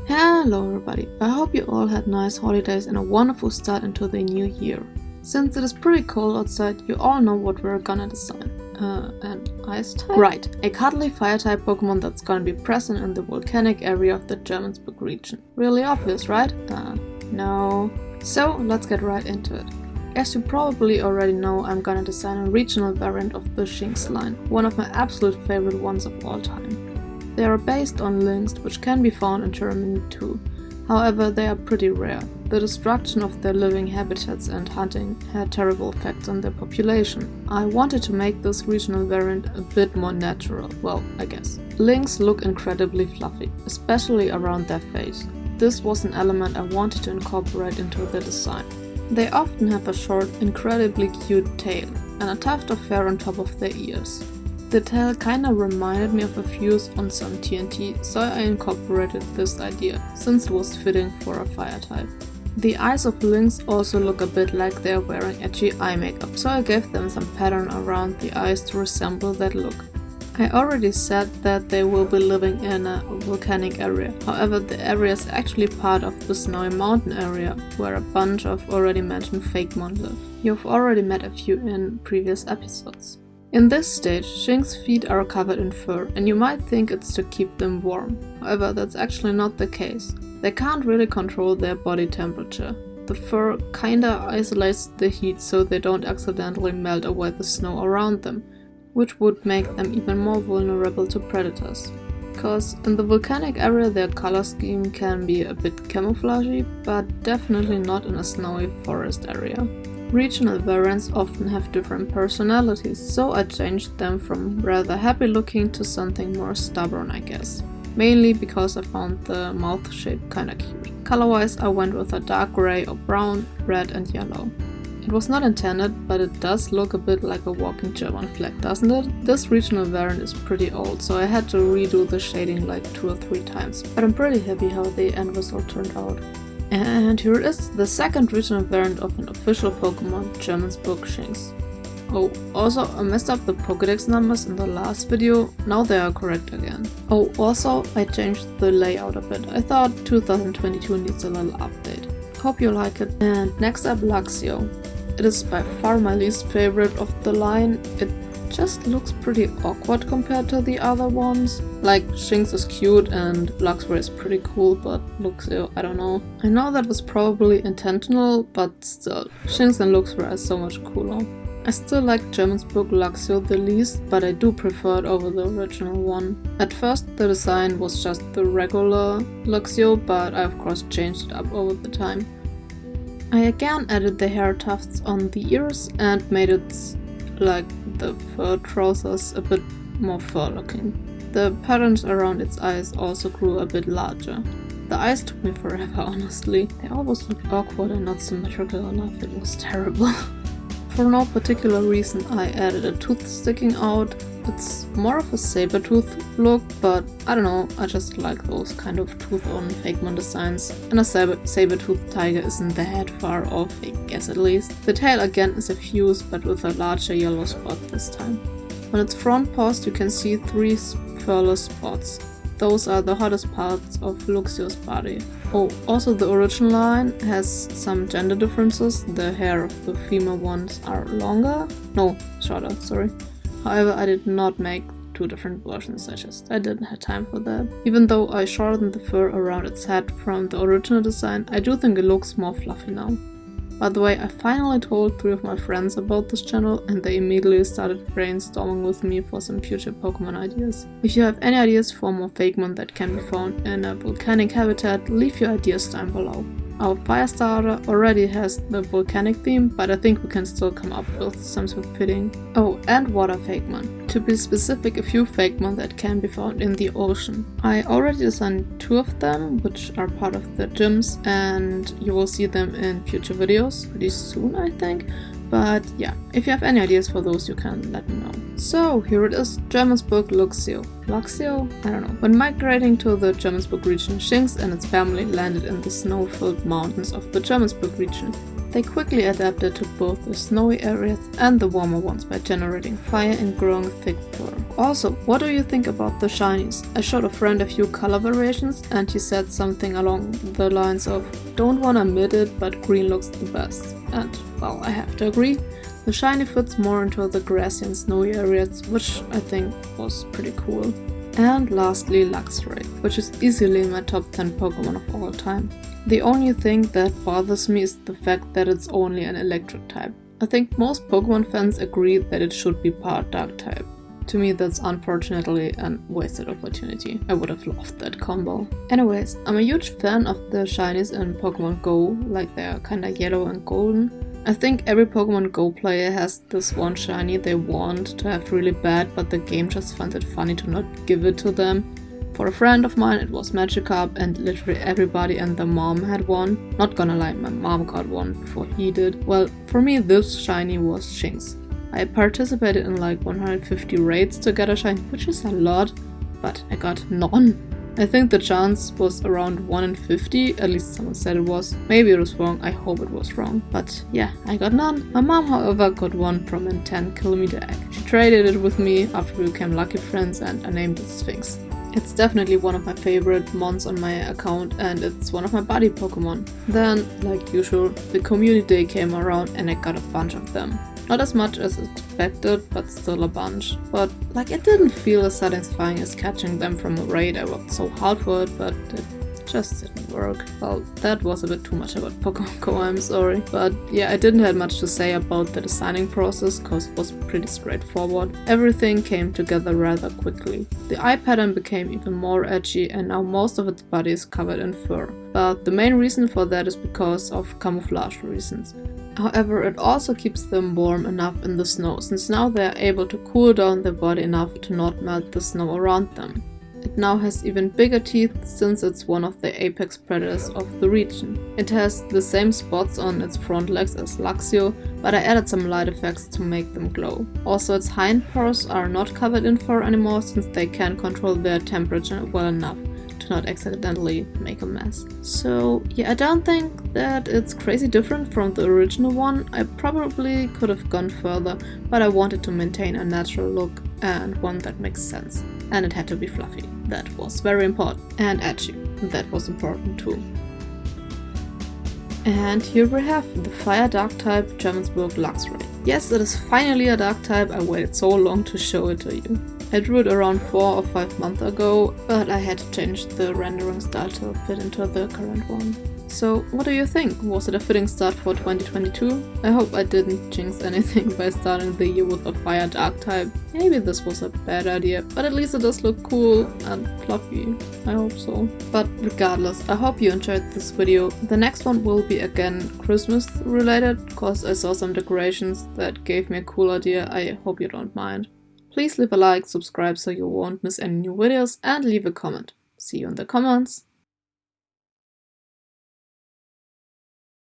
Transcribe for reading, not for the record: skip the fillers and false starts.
Hello everybody, I hope you all had nice holidays and a wonderful start into the new year. Since it is pretty cold outside, you all know what we're gonna design. An ice type? Right, a cuddly fire type Pokemon that's gonna be present in the volcanic area of the Jermanzburg region. Really obvious, right? No. So, let's get right into it. As you probably already know, I'm gonna design a regional variant of the Shinx line, one of my absolute favorite ones of all time. They are based on Lynx, which can be found in Germany too. However, they are pretty rare. The destruction of their living habitats and hunting had terrible effects on their population. I wanted to make this regional variant a bit more natural, well, I guess. Lynx look incredibly fluffy, especially around their face. This was an element I wanted to incorporate into the design. They often have a short, incredibly cute tail, and a tuft of hair on top of their ears. The tail kinda reminded me of a fuse on some TNT, so I incorporated this idea, since it was fitting for a fire type. The eyes of Lynx also look a bit like they're wearing edgy eye makeup, so I gave them some pattern around the eyes to resemble that look. I already said that they will be living in a volcanic area, however the area is actually part of the snowy mountain area, where a bunch of already mentioned Fakemon live. You've already met a few in previous episodes. In this stage, Shinx feet are covered in fur, and you might think it's to keep them warm. However, that's actually not the case. They can't really control their body temperature. The fur kinda isolates the heat so they don't accidentally melt away the snow around them, which would make them even more vulnerable to predators. Cause in the volcanic area their color scheme can be a bit camouflagey, but definitely not in a snowy forest area. Regional variants often have different personalities, so I changed them from rather happy looking to something more stubborn, I guess. Mainly because I found the mouth shape kinda cute. Color-wise I went with a dark gray or brown, red and yellow. It was not intended, but it does look a bit like a walking German flag, doesn't it? This regional variant is pretty old, so I had to redo the shading like 2 or 3 times, but I'm pretty happy how the end result turned out. And here it is, the second regional variant of an official Pokemon, Jermanzburg Shinx. Oh, also I messed up the Pokédex numbers in the last video, now they are correct again. Oh, also I changed the layout a bit, I thought 2022 needs a little update. Hope you like it. And next up Luxio. It is by far my least favorite of the line. It just looks pretty awkward compared to the other ones. Like, Shinx is cute and Luxray is pretty cool, but Luxio, I don't know. I know that was probably intentional, but still, Shinx and Luxray are so much cooler. I still like Jermanzburg Luxio the least, but I do prefer it over the original one. At first the design was just the regular Luxio, but I of course changed it up over the time. I again added the hair tufts on the ears and made it like the fur trousers a bit more fur looking. The patterns around its eyes also grew a bit larger. The eyes took me forever, honestly. They always looked awkward and not symmetrical enough, it was terrible. For no particular reason I added a tooth sticking out. It's more of a saber tooth look, but I don't know, I just like those kind of tooth on Fakemon designs. And a saber tooth tiger isn't that far off, I guess at least. The tail again is a fuse, but with a larger yellow spot this time. On its front paws you can see 3 furless spots. Those are the hottest parts of Luxio's body. Oh, also the original line has some gender differences. The hair of the female ones are longer. No, shorter, sorry. However, I did not make 2 different versions, I didn't have time for that. Even though I shortened the fur around its head from the original design, I do think it looks more fluffy now. By the way, I finally told 3 of my friends about this channel and they immediately started brainstorming with me for some future Pokemon ideas. If you have any ideas for more Fakemon that can be found in a volcanic habitat, leave your ideas down below. Our fire starter already has the volcanic theme, but I think we can still come up with something fitting. Oh, and water Fakemon. To be specific, a few Fakemon that can be found in the ocean. I already designed 2 of them, which are part of the gyms, and you will see them in future videos pretty soon, I think. But yeah, if you have any ideas for those, you can let me know. So here it is, Jermanzburg Luxio. Luxio? I don't know. When migrating to the Jermanzburg region, Shinx and its family landed in the snow-filled mountains of the Jermanzburg region. They quickly adapted to both the snowy areas and the warmer ones by generating fire and growing thick fur. Also, what do you think about the shinies? I showed a friend a few color variations and he said something along the lines of, "Don't wanna admit it, but green looks the best." And, well, I have to agree. The shiny fits more into the grassy and snowy areas, which I think was pretty cool. And lastly, Luxray, which is easily in my top 10 Pokemon of all time. The only thing that bothers me is the fact that it's only an electric type. I think most Pokemon fans agree that it should be part dark type. To me, that's unfortunately a wasted opportunity. I would have loved that combo. Anyways, I'm a huge fan of the shinies in Pokemon Go, like they're kinda yellow and golden. I think every Pokemon Go player has this one shiny they want to have really bad, but the game just finds it funny to not give it to them. For a friend of mine it was Magikarp and literally everybody and their mom had one. Not gonna lie, my mom got one before he did. Well, for me this shiny was Shinx. I participated in like 150 raids to get a shiny, which is a lot, but I got none. I think the chance was around 1 in 50, at least someone said it was. Maybe it was wrong, I hope it was wrong. But yeah, I got none. My mom, however, got one from a 10km egg. She traded it with me after we became lucky friends and I named it Shinx. It's definitely one of my favorite mons on my account and it's one of my buddy Pokemon. Then, like usual, the community day came around and I got a bunch of them. Not as much as expected, but still a bunch. But like it didn't feel as satisfying as catching them from a raid. I worked so hard for it, but it just didn't work. Well, that was a bit too much about Pokemon Go, I'm sorry. But yeah, I didn't have much to say about the designing process, cause it was pretty straightforward. Everything came together rather quickly. The eye pattern became even more edgy and now most of its body is covered in fur. But the main reason for that is because of camouflage reasons. However, it also keeps them warm enough in the snow, since now they are able to cool down their body enough to not melt the snow around them. It now has even bigger teeth since it's one of the apex predators of the region. It has the same spots on its front legs as Luxio, but I added some light effects to make them glow. Also, its hind paws are not covered in fur anymore since they can control their temperature well enough to not accidentally make a mess. So yeah, I don't think that it's crazy different from the original one. I probably could have gone further, but I wanted to maintain a natural look and one that makes sense. And it had to be fluffy. That was very important. And edgy. That was important too. And here we have the Fire Dark type Jermanzburg Luxray. Yes, it is finally a dark type. I waited so long to show it to you. I drew it around 4 or 5 months ago, but I had to change the rendering style to fit into the current one. So, what do you think? Was it a fitting start for 2022? I hope I didn't jinx anything by starting the year with a Fire Dark type. Maybe this was a bad idea, but at least it does look cool and fluffy. I hope so. But regardless, I hope you enjoyed this video. The next one will be again Christmas related, cause I saw some decorations that gave me a cool idea. I hope you don't mind. Please leave a like, subscribe so you won't miss any new videos, and leave a comment. See you in the comments!